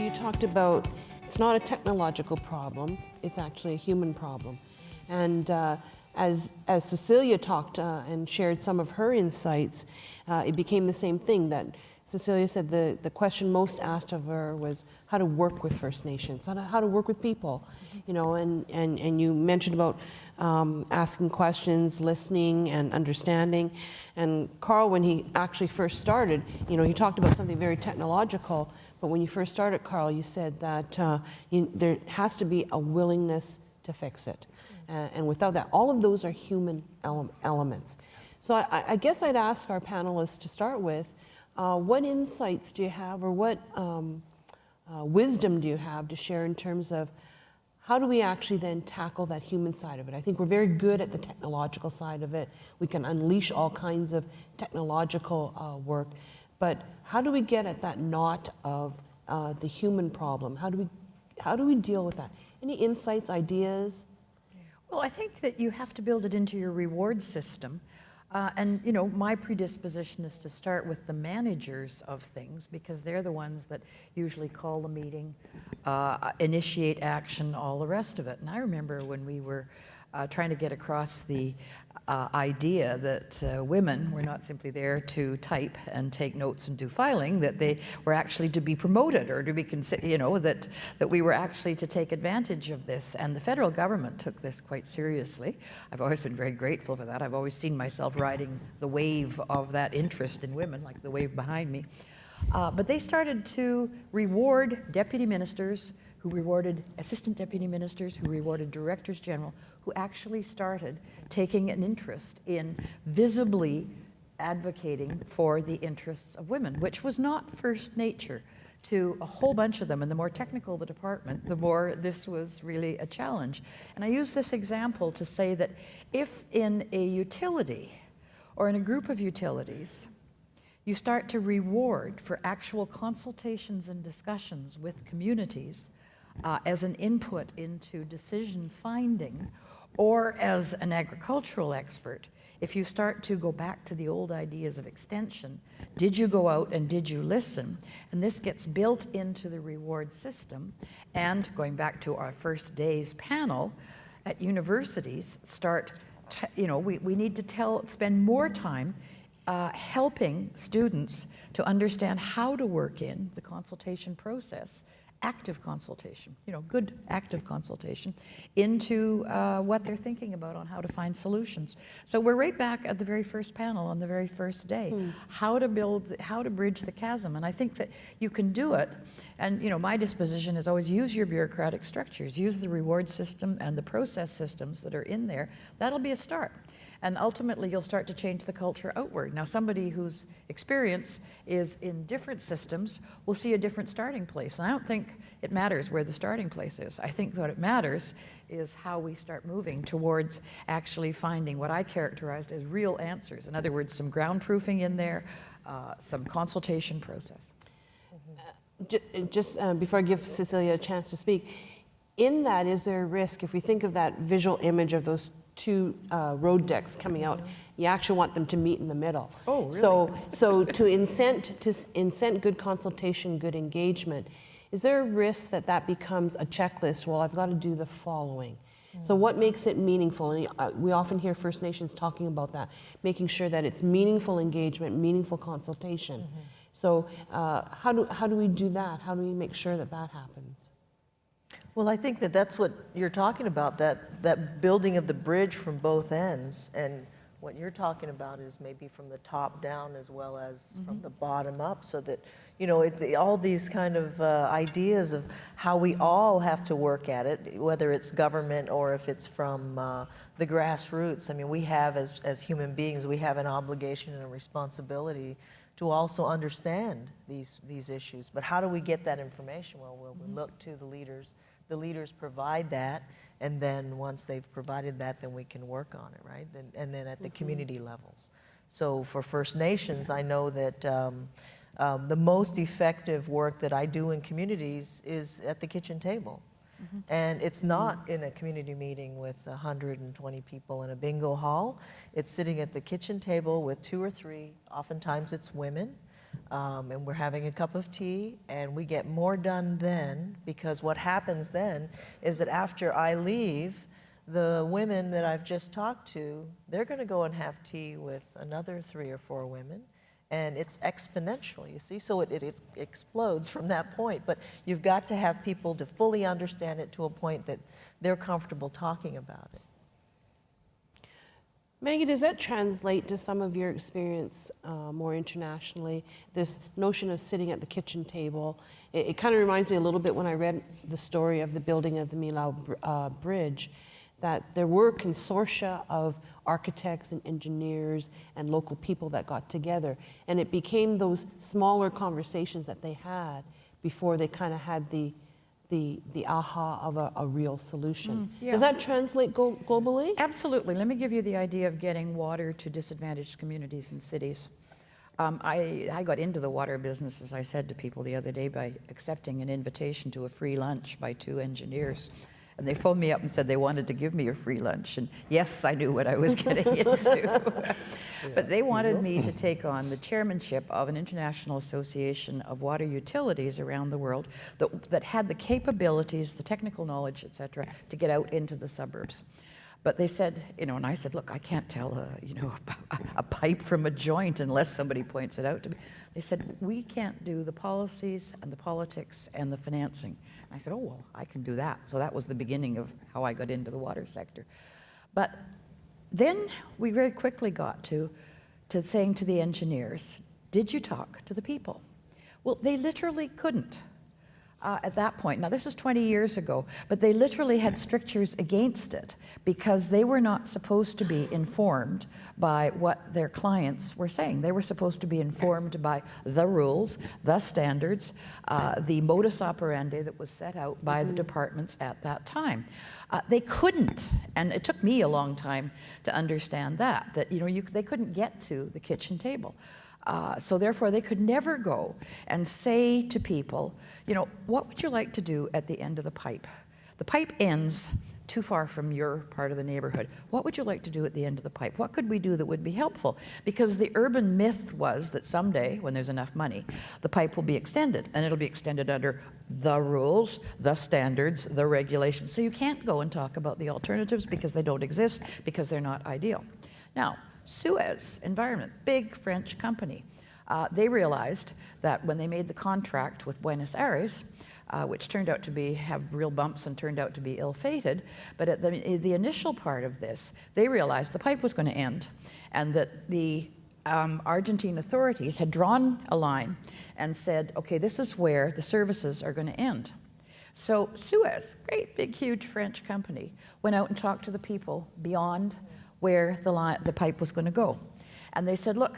you talked about it's not a technological problem, it's actually a human problem. And as Cecilia talked and shared some of her insights, it became the same thing that Cecilia said the question most asked of her was how to work with First Nations, how to work with people, you know, and you mentioned about asking questions, listening and understanding. And Carl, when he actually first started, you know, he talked about something very technological, but when you first started, Carl, you said that there has to be a willingness to fix it. And without that, all of those are human elements. So I guess I'd ask our panelists to start with, what insights do you have, or what wisdom do you have to share in terms of how do we actually then tackle that human side of it? I think we're very good at the technological side of it. We can unleash all kinds of technological work, but how do we get at that knot of the human problem? How do we deal with that? Any insights, ideas? Well, I think that you have to build it into your reward system. And, you know, my predisposition is to start with the managers of things, because they're the ones that usually call the meeting, initiate action, all the rest of it. And I remember when we were trying to get across the idea that women were not simply there to type and take notes and do filing, that they were actually to be promoted, or to be you know, that we were actually to take advantage of this. And the federal government took this quite seriously. I've always been very grateful for that. I've always seen myself riding the wave of that interest in women, like the wave behind me. But they started to reward deputy ministers, who rewarded assistant deputy ministers, who rewarded directors general, who actually started taking an interest in visibly advocating for the interests of women, which was not first nature to a whole bunch of them. And the more technical the department, the more this was really a challenge. And I use this example to say that if in a utility or in a group of utilities, you start to reward for actual consultations and discussions with communities as an input into decision finding, or as an agricultural expert, if you start to go back to the old ideas of extension, did you go out and did you listen? And this gets built into the reward system. And going back to our first day's panel, at universities, you know, we need to spend more time helping students to understand how to work in the consultation process, active consultation, you know, good active consultation, into what they're thinking about on how to find solutions. So we're right back at the very first panel on the very first day, how to bridge the chasm. And I think that you can do it. And, you know, my disposition is always use your bureaucratic structures, use the reward system and the process systems that are in there. That'll be a start. And ultimately, you'll start to change the culture outward. Now, somebody whose experience is in different systems will see a different starting place. And I don't think it matters where the starting place is. I think what it matters is how we start moving towards actually finding what I characterized as real answers. In other words, some ground proofing in there, some consultation process. Just before I give Cecilia a chance to speak, in that, is there a risk, if we think of that visual image of those two road decks coming out, you actually want them to meet in the middle. Oh, really? So to incent good consultation, good engagement, is there a risk that that becomes a checklist? Well, I've got to do the following. So what makes it meaningful? And we often hear First Nations talking about that, making sure that it's meaningful engagement, meaningful consultation. So how do we do that? How do we make sure that that happens? Well, I think that that's what you're talking about, that building of the bridge from both ends. And what you're talking about is maybe from the top down as well as from the bottom up, so that, you know, all these kind of ideas of how we all have to work at it, whether it's government or if it's from the grassroots. I mean, we have, as human beings, we have an obligation and a responsibility to also understand these issues. But how do we get that information? Well, we look to the leaders. The leaders provide that, and then once they've provided that, then we can work on it, right? And then at the community levels. So for First Nations, I know that the most effective work that I do in communities is at the kitchen table. And it's not in a community meeting with 120 people in a bingo hall. It's sitting at the kitchen table with 2 or 3, oftentimes it's women, and we're having a cup of tea, and we get more done then, because what happens then is that after I leave, the women that I've just talked to, they're going to go and have tea with another 3 or 4 women, and it's exponential, you see? So it explodes from that point, but you've got to have people to fully understand it to a point that they're comfortable talking about it. Maggie, does that translate to some of your experience more internationally? This notion of sitting at the kitchen table. It kind of reminds me a little bit when I read the story of the building of the Millau Bridge, that there were consortia of architects and engineers and local people that got together. And it became those smaller conversations that they had before they kind of had the aha of a real solution. Yeah. Does that translate globally? Absolutely. Let me give you the idea of getting water to disadvantaged communities and cities. I got into the water business, as I said to people the other day, by accepting an invitation to a free lunch by 2 engineers. And they phoned me up and said they wanted to give me a free lunch. And yes, I knew what I was getting into. But they wanted me to take on the chairmanship of an international association of water utilities around the world that had the capabilities, the technical knowledge, et cetera, to get out into the suburbs. But they said, and I said, look, I can't tell a pipe from a joint unless somebody points it out to me. They said, we can't do the policies and the politics and the financing. And I said, oh, well, I can do that. So that was the beginning of how I got into the water sector. But then we very quickly got to saying to the engineers, did you talk to the people? Well, they literally couldn't. At that point. Now, this is 20 years ago, but they literally had strictures against it because they were not supposed to be informed by what their clients were saying. They were supposed to be informed by the rules, the standards, the modus operandi that was set out by the departments at that time. They couldn't, and it took me a long time to understand that they couldn't get to the kitchen table. So therefore, they could never go and say to people, what would you like to do at the end of the pipe? The pipe ends too far from your part of the neighborhood. What would you like to do at the end of the pipe? What could we do that would be helpful? Because the urban myth was that someday, when there's enough money, the pipe will be extended, and it'll be extended under the rules, the standards, the regulations. So you can't go and talk about the alternatives because they don't exist, because they're not ideal. Now, Suez Environment, big French company. They realized that when they made the contract with Buenos Aires, which turned out to have real bumps and turned out to be ill-fated, but at the initial part of this, they realized the pipe was going to end and that the Argentine authorities had drawn a line and said, okay, this is where the services are going to end. So Suez, great, big, huge French company, went out and talked to the people beyond where the pipe was going to go. And they said, look,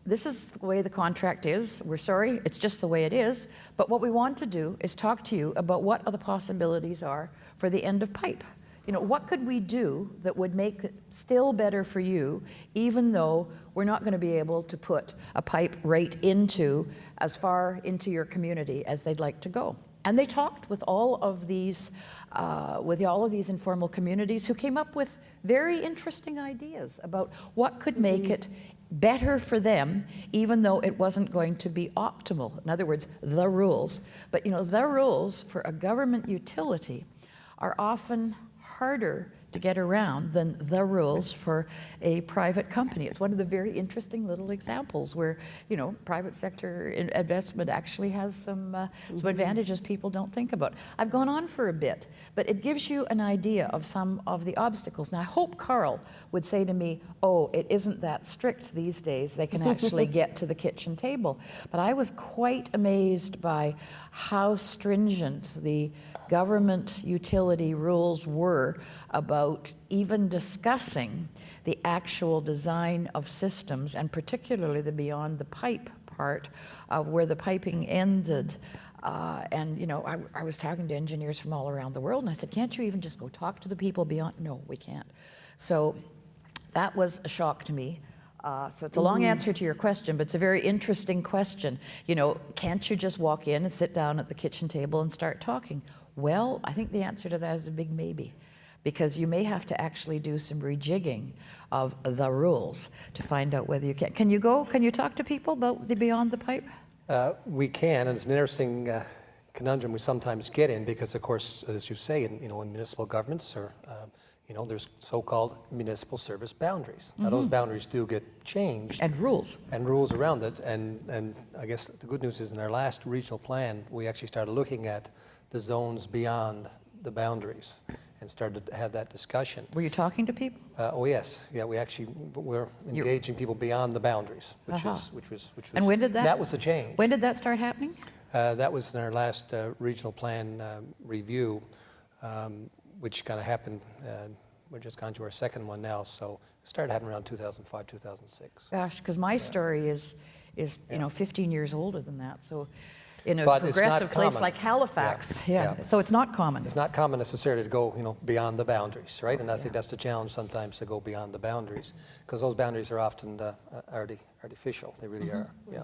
this is the way the contract is. We're sorry, it's just the way it is. But what we want to do is talk to you about what the possibilities are for the end of pipe. What could we do that would make it still better for you, even though we're not going to be able to put a pipe right as far into your community as they'd like to go. And they talked with all of these informal communities who came up with very interesting ideas about what could make it better for them, even though it wasn't going to be optimal. In other words, the rules. But the rules for a government utility are often harder to get around than the rules for a private company. It's one of the very interesting little examples where, private sector investment actually has some advantages people don't think about. I've gone on for a bit, but it gives you an idea of some of the obstacles. Now, I hope Carl would say to me, oh, it isn't that strict these days. They can actually get to the kitchen table. But I was quite amazed by how stringent the government utility rules were about even discussing the actual design of systems, and particularly the beyond the pipe part of where the piping ended. I was talking to engineers from all around the world, and I said, can't you even just go talk to the people beyond? No, we can't. So that was a shock to me. So it's a long answer to your question, but it's a very interesting question. Can't you just walk in and sit down at the kitchen table and start talking? Well, I think the answer to that is a big maybe. because you may have to actually do some rejigging of the rules to find out whether you can. Can you talk to people about the beyond the pipe? We can, and it's an interesting conundrum we sometimes get in because, of course, as you say, in municipal governments, or there's so-called municipal service boundaries. Now, those boundaries do get changed. And rules. And rules around it. And I guess the good news is in our last regional plan, we actually started looking at the zones beyond the boundaries and started to have that discussion. Were you talking to people? Oh yes, yeah. We're engaging people beyond the boundaries, which was. And when did that? That was the change. When did that start happening? That was in our last regional plan review, which kind of happened. We're just gone to our second one now, so it started happening around 2005, 2006. Gosh, because my story is 15 years older than that. So, in a But it's not progressive place common. like Halifax, Yeah. so it's not common. It's not common necessarily to go, beyond the boundaries, right? And I think that's the challenge sometimes, to go beyond the boundaries, because those boundaries are often artificial. They really are. Yeah.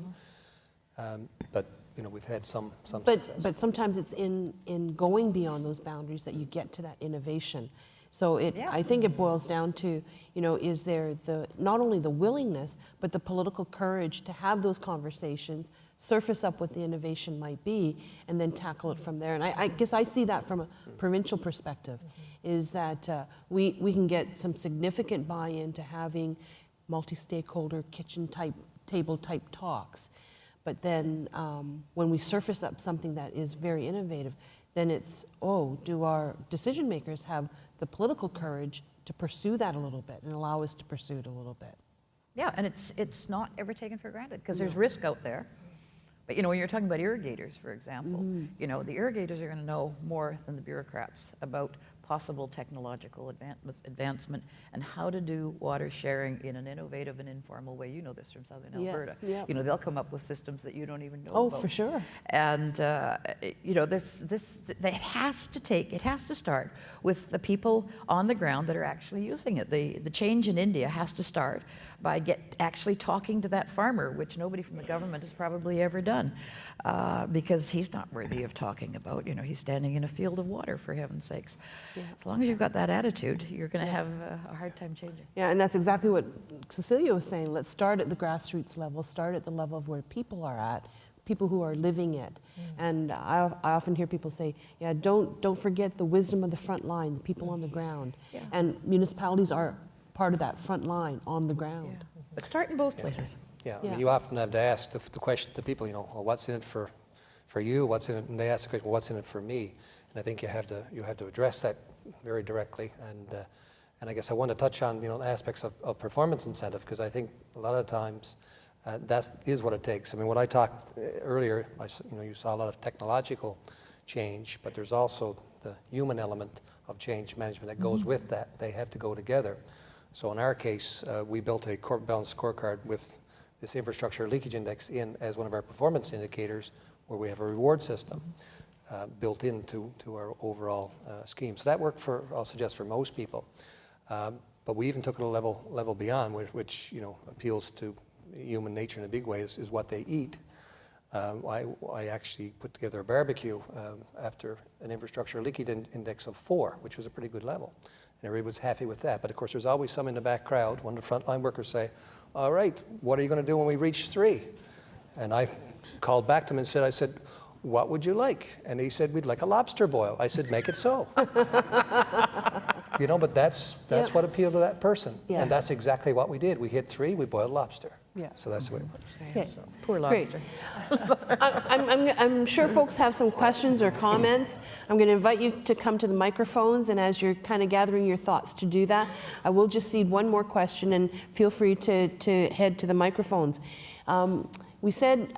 But we've had some success. But sometimes it's in going beyond those boundaries that you get to that innovation. So I think it boils down to, is there not only the willingness, but the political courage to have those conversations, surface up what the innovation might be, and then tackle it from there. And I guess I see that from a provincial perspective, is that we can get some significant buy-in to having multi-stakeholder table-type talks. But then when we surface up something that is very innovative, then it's, do our decision makers have the political courage to pursue that a little bit and allow us to pursue it a little bit? Yeah, and it's not ever taken for granted, because there's risk out there. But when you're talking about irrigators, for example, the irrigators are going to know more than the bureaucrats about possible technological advancement and how to do water sharing in an innovative and informal way. You know this from Southern Alberta. Yeah. They'll come up with systems that you don't even know about. Oh, for sure. And it has to start with the people on the ground that are actually using it. The change in India has to start by actually talking to that farmer, which nobody from the government has probably ever done, because he's not worthy of talking about. He's standing in a field of water, for heaven's sakes. Yeah. As long as you've got that attitude, you're going to have a hard time changing. Yeah, and that's exactly what Cecilia was saying. Let's start at the grassroots level, start at the level of where people are at, people who are living it. And I often hear people say, don't forget the wisdom of the front line, the people on the ground. Yeah. And municipalities are part of that front line on the ground. Yeah. But start in both places. Yeah, I mean, you often have to ask the question to people, well, what's in it for you? What's in it? And they ask the question, well, what's in it for me? And I think you have to address that very directly. And I guess I want to touch on aspects of performance incentive, because I think a lot of times that is what it takes. I mean, what I talked earlier, you saw a lot of technological change, but there's also the human element of change management that goes with that. They have to go together. So in our case, we built a corporate balance scorecard with this infrastructure leakage index in as one of our performance indicators, where we have a reward system built into our overall scheme. So that worked I'll suggest, for most people. But we even took it a level beyond, which appeals to human nature in a big way, is what they eat. I actually put together a barbecue after an infrastructure leakage index of 4, which was a pretty good level. And everybody was happy with that. But of course, there's always some in the back crowd. One of the frontline workers say, all right, what are you going to do when we reach 3? And I called back to him and said, what would you like? And he said, we'd like a lobster boil. I said, make it so. But that's what appealed to that person. Yeah. And that's exactly what we did. We hit 3, we boiled lobster. Yeah. So that's the way it was. Okay. So. Poor lobster. I'm sure folks have some questions or comments. I'm going to invite you to come to the microphones, and as you're kind of gathering your thoughts to do that, I will just cede one more question, and feel free to head to the microphones. We said,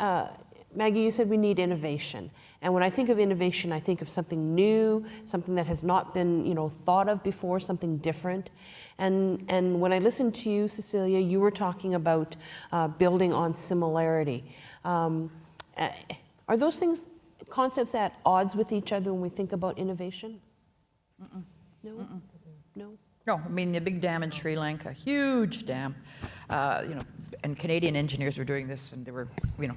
Maggie, you said we need innovation. And when I think of innovation, I think of something new, something that has not been thought of before, something different. And when I listened to you, Cecilia, you were talking about building on similarity. Are those concepts at odds with each other when we think about innovation? No? No? No, I mean, the big dam in Sri Lanka, huge dam, and Canadian engineers were doing this, and they were,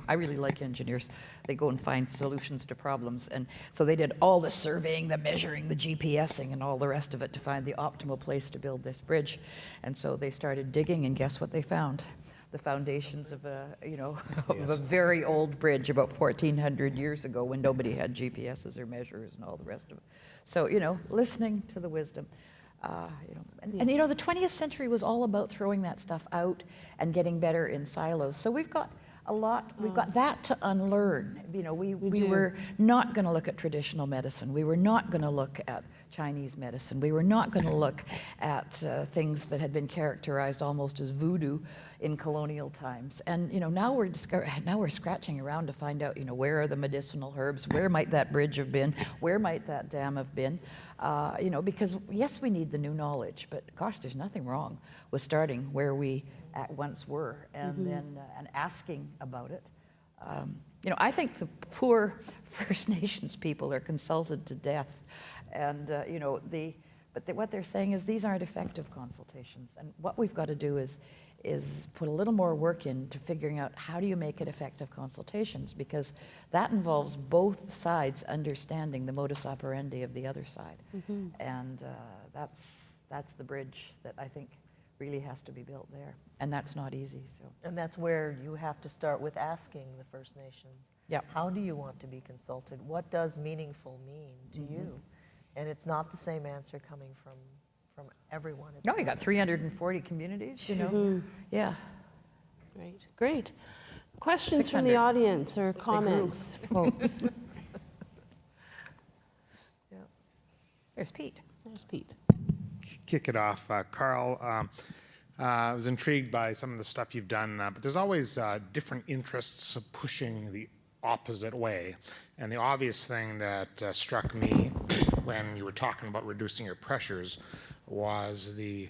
I really like engineers. They go and find solutions to problems. And so they did all the surveying, the measuring, the GPSing, and all the rest of it to find the optimal place to build this bridge. And so they started digging, and guess what they found? The foundations of of a very old bridge about 1,400 years ago when nobody had GPSs or measures and all the rest of it. So, listening to the wisdom. The 20th century was all about throwing that stuff out and getting better in silos. So we've got that to unlearn. We were not going to look at traditional medicine. We were not going to look at Chinese medicine. We were not going to look at things that had been characterized almost as voodoo in colonial times. And now we're scratching around to find out where are the medicinal herbs, where might that bridge have been, where might that dam have been, because yes, we need the new knowledge, but gosh, there's nothing wrong with starting where we at once were and then and asking about it. I think the poor First Nations people are consulted to death, and what they're saying is these aren't effective consultations, and what we've got to do is put a little more work into figuring out how do you make it effective consultations, because that involves both sides understanding the modus operandi of the other side, and that's the bridge that I think really has to be built there, and that's not easy. So. And that's where you have to start with asking the First Nations. Yeah. How do you want to be consulted? What does meaningful mean to you? And it's not the same answer coming from everyone. No, you got 340 communities, Yeah. Great. Questions from the 600. audience or comments, folks? There's Pete. There's Pete. Kick it off. Carl, I was intrigued by some of the stuff you've done, but there's always different interests pushing the opposite way. And the obvious thing that struck me when you were talking about reducing your pressures was the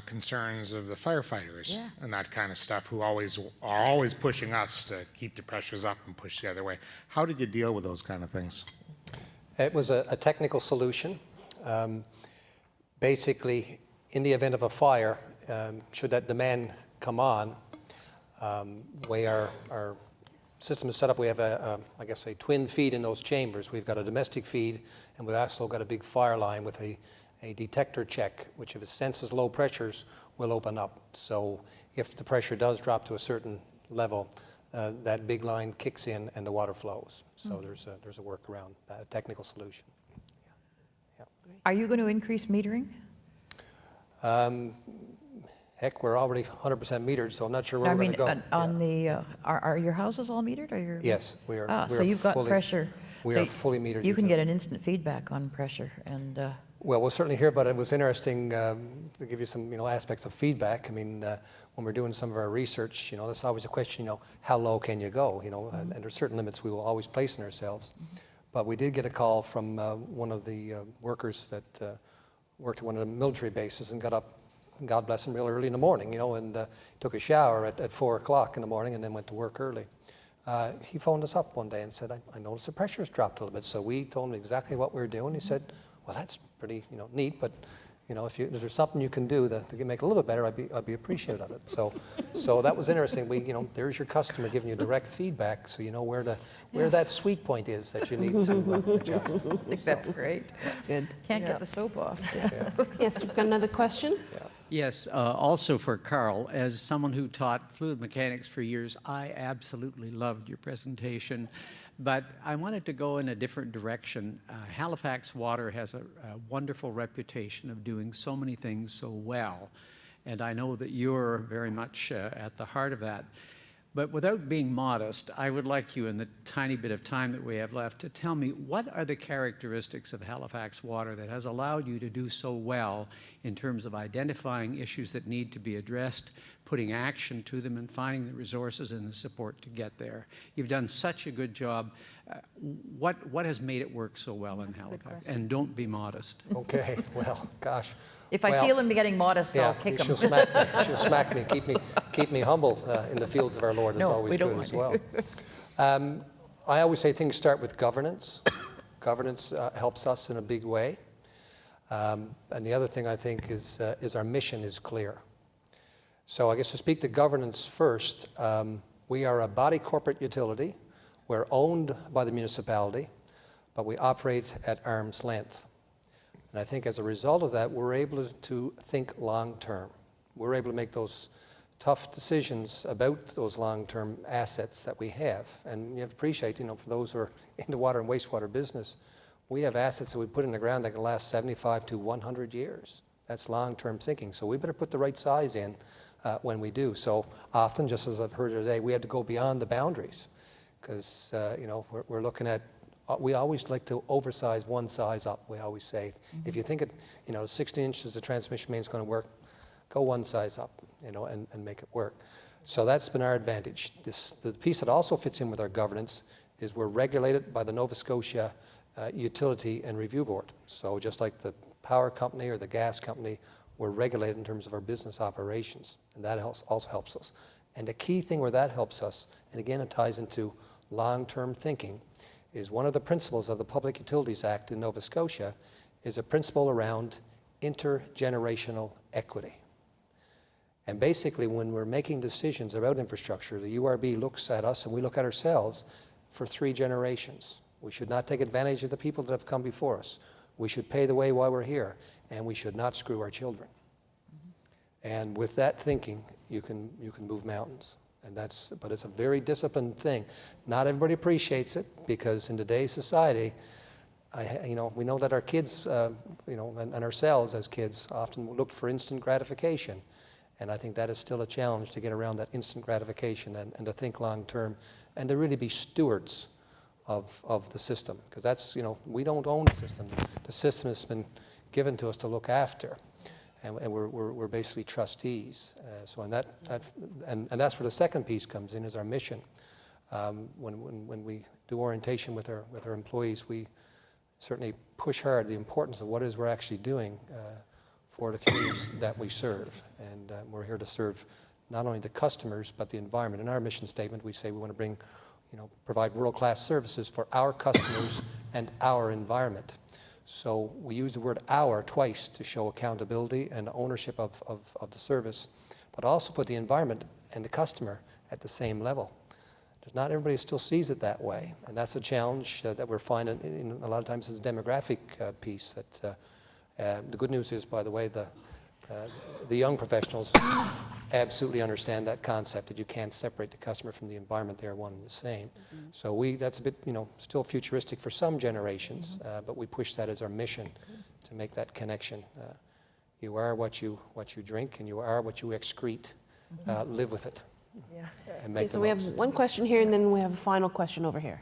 concerns of the firefighters and that kind of stuff, who are always pushing us to keep the pressures up and push the other way. How did you deal with those kind of things? It was a technical solution. Basically, in the event of a fire, should that demand come on, the way our system is set up, we have a twin feed in those chambers. We've got a domestic feed, and we've also got a big fire line with a detector check, which if it senses low pressures, will open up. So if the pressure does drop to a certain level, that big line kicks in and the water flows. So there's a workaround, a technical solution. Are you going to increase metering? Heck, we're already 100% metered, so I'm not sure where we're going to go. Are your houses all metered? Or Yes, we are. So you've got pressure. We are fully metered. You can get an instant feedback on pressure, and well, we'll certainly hear, but it was interesting to give you some, aspects of feedback. I mean, when we're doing some of our research, that's always a question, how low can you go, and there's certain limits we will always place in ourselves. But we did get a call from one of the workers that worked at one of the military bases and got up, God bless him, real early in the morning, and took a shower at 4 o'clock in the morning and then went to work early. He phoned us up one day and said, I noticed the pressure's dropped a little bit. So we told him exactly what we were doing. He said, well, that's pretty neat, but if there's something you can do that to make it a little bit better, I'd be appreciative of it. So that was interesting. There's your customer giving you direct feedback, so you know where that sweet point is that you need to adjust. I think that's great. That's good. Can't get the soap off. Yes, we've got another question. Yes, also for Carl, as someone who taught fluid mechanics for years, I absolutely loved your presentation, but I wanted to go in a different direction. Halifax Water has a wonderful reputation of doing so many things so well, and I know that you're very much at the heart of that. But without being modest, I would like you, in the tiny bit of time that we have left, to tell me what are the characteristics of Halifax Water that has allowed you to do so well in terms of identifying issues that need to be addressed, putting action to them, and finding the resources and the support to get there. You've done such a good job. What has made it work so well in Halifax? And don't be modest. Okay, well, gosh. If I feel him getting modest, I'll kick him. She'll smack me. She'll smack me. Keep me humble in the fields of our Lord is always good as well. I always say things start with governance. Governance helps us in a big way. And the other thing I think is our mission is clear. So I guess to speak to governance first, we are a body corporate utility. We're owned by the municipality, but we operate at arm's length. And I think as a result of that, we're able to think long-term. We're able to make those tough decisions about those long-term assets that we have. And you have to appreciate, for those who are in the water and wastewater business, we have assets that we put in the ground that can last 75 to 100 years. That's long-term thinking. So we better put the right size in when we do. So often, just as I've heard today, we had to go beyond the boundaries because, we're looking at, we always like to oversize one size up, we always say. If you think 16 inches the transmission main is going to work, go one size up, and make it work. So that's been our advantage. The piece that also fits in with our governance is we're regulated by the Nova Scotia Utility and Review Board. So just like the power company or the gas company, we're regulated in terms of our business operations, and that also helps us. And the key thing where that helps us, and again it ties into long-term thinking, is one of the principles of the Public Utilities Act in Nova Scotia is a principle around intergenerational equity. And basically, when we're making decisions about infrastructure, the URB looks at us and we look at ourselves for 3 generations. We should not take advantage of the people that have come before us. We should pay the way while we're here, and we should not screw our children. And with that thinking, you can move mountains. But it's a very disciplined thing. Not everybody appreciates it because in today's society, we know that our kids, and ourselves as kids often look for instant gratification. And I think that is still a challenge to get around that instant gratification and to think long term and to really be stewards of the system. Because that's, we don't own the system. The system has been given to us to look after. And we're basically trustees. And that's where the second piece comes in, is our mission. When we do orientation with our employees, we certainly push hard the importance of what it is we're actually doing for the communities that we serve. And we're here to serve not only the customers, but the environment. In our mission statement, we say we want to provide world-class services for our customers and our environment. So we use the word "our" twice to show accountability and ownership of the service, but also put the environment and the customer at the same level. Not everybody still sees it that way, and that's a challenge that we're finding in a lot of times is the demographic piece. The good news is, by the way, the young professionals absolutely understand that concept, that you can't separate the customer from the environment. They're one and the same. So that's a bit, still futuristic for some generations, but we push that as our mission to make that connection. You are what you drink, and you are what you excrete. Live with it. Yeah. And make So we have one question here, and then we have a final question over here.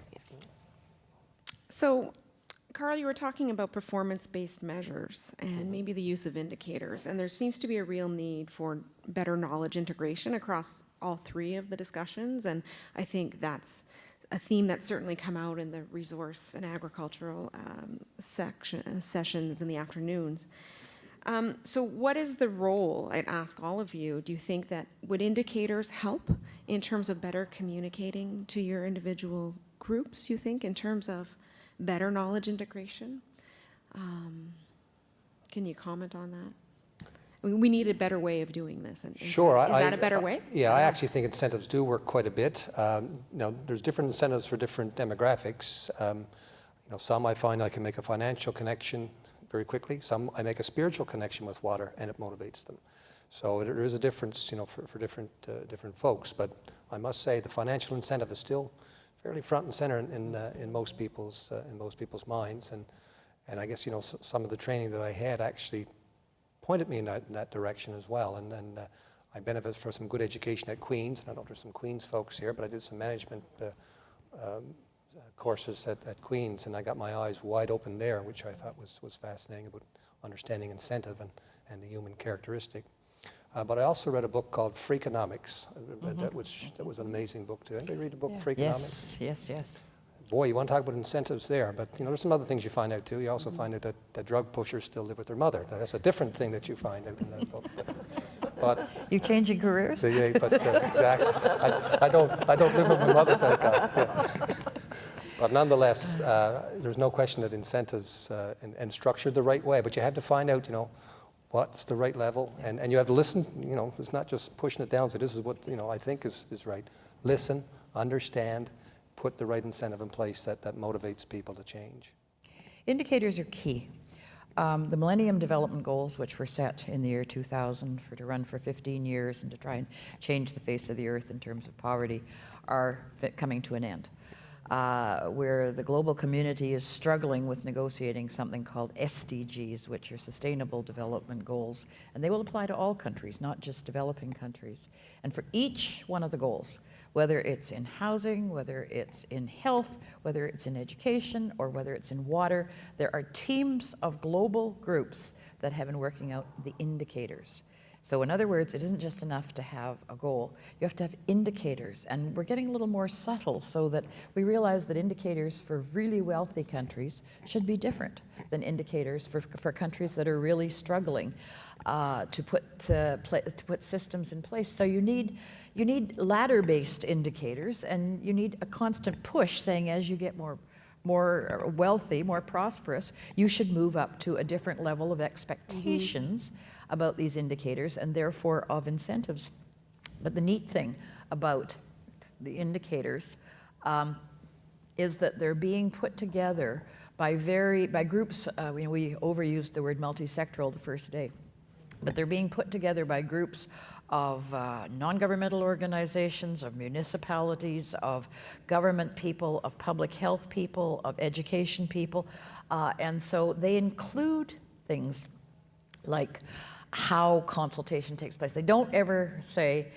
So, Carl, you were talking about performance-based measures and maybe the use of indicators, and there seems to be a real need for better knowledge integration across all 3 of the discussions, and I think that's a theme that's certainly come out in the resource and agricultural sessions in the afternoons. So what is the role, I'd ask all of you, do you think that would indicators help in terms of better communicating to your individual groups, you think, in terms of better knowledge integration? Can you comment on that? I mean, we need a better way of doing this. Sure. Is that a better way? Yeah, I actually think incentives do work quite a bit. There's different incentives for different demographics. Some I find I can make a financial connection very quickly. Some I make a spiritual connection with water, and it motivates them. So there is a difference, for different folks. But I must say the financial incentive is still fairly front and center in most people's minds. And I guess some of the training that I had actually pointed me in that direction as well. And I benefit from some good education at Queen's. And I don't know if there's some Queen's folks here, but I did some management courses at Queen's, and I got my eyes wide open there, which I thought was fascinating about understanding incentive and the human characteristic. But I also read a book called Freakonomics. That was an amazing book too. Anybody read the book Freakonomics? Yes. Boy, you want to talk about incentives there, but there's some other things you find out too. You also find out that drug pushers still live with their mother. That's a different thing that you find out in that book. But You changing careers? yeah, but exactly. I don't live with my mother, thank God. Yeah. But nonetheless, there's no question that incentives and structured the right way. But you had to find out, what's the right level, and you have to listen. You know, it's not just pushing it down. So this is what, you know, I think is right. Listen, understand, put the right incentive in place that motivates people to change. Indicators are key. The Millennium Development Goals, which were set in the year 2000 to run for 15 years and to try and change the face of the earth in terms of poverty, are coming to an end. Where the global community is struggling with negotiating something called SDGs, which are Sustainable Development Goals, and they will apply to all countries, not just developing countries. And for each one of the goals, whether it's in housing, whether it's in health, whether it's in education, or whether it's in water, there are teams of global groups that have been working out the indicators. So in other words, it isn't just enough to have a goal. You have to have indicators, and we're getting a little more subtle so that we realize that indicators for really wealthy countries should be different than indicators for countries that are really struggling to put systems in place. So you need ladder-based indicators, and you need a constant push saying as you get more wealthy, more prosperous, you should move up to a different level of expectations about these indicators and therefore of incentives. But the neat thing about the indicators is that they're being put together by groups. We overused the word multi-sectoral the first day, but they're being put together by groups of non-governmental organizations, of municipalities, of government people, of public health people, of education people. And so they include things like how consultation takes place. They don't ever say,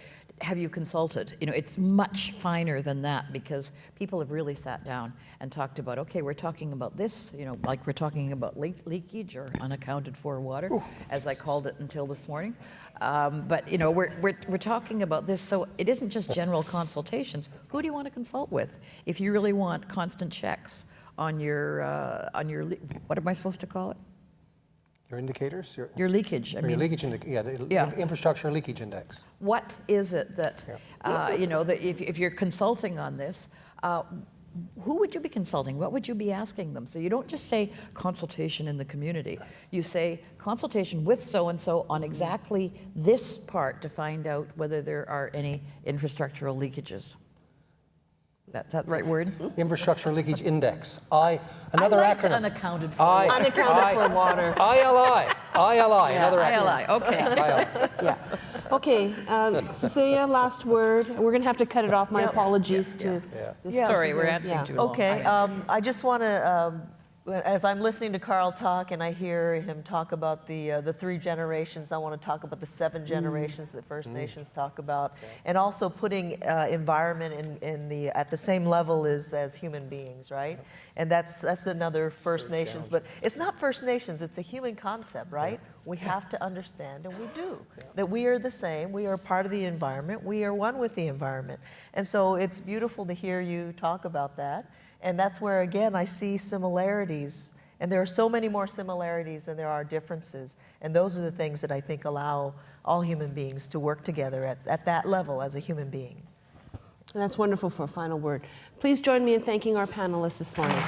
have you consulted? You know, it's much finer than that because people have really sat down and talked about, okay, we're talking about this, you know, like we're talking about leakage or unaccounted for water, as I called it until this morning. But, you know, we're talking about this, so it isn't just general consultations. Who do you want to consult with if you really want constant checks on your what am I supposed to call it? Your indicators? Your leakage. Your leakage index, Yeah. Infrastructure leakage index. What is it that, you know, that if you're consulting on this, who would you be consulting? What would you be asking them? So you don't just say consultation in the community. You say consultation with so-and-so on exactly this part to find out whether there are any infrastructural leakages. That's that right word? Infrastructure leakage index. Another I liked acronym. unaccounted for. Unaccounted for water. ILI, another ILI, acronym. okay. ILI. Yeah. Okay, Cecilia, last word. We're going to have to cut it off. My apologies to this. Sorry, we're answering too long. Okay, I just want to, as I'm listening to Carl talk and I hear him talk about the 3 generations, I want to talk about the 7 generations that First Nations talk about, and also putting environment at the same level as human beings, right? And that's another First Nations, but it's not First Nations, it's a human concept, right? We have to understand, and we do, that we are the same, we are part of the environment, we are one with the environment. And so it's beautiful to hear you talk about that. And that's where, again, I see similarities. And there are so many more similarities than there are differences. And those are the things that I think allow all human beings to work together at that level as a human being. And that's wonderful for a final word. Please join me in thanking our panelists this morning.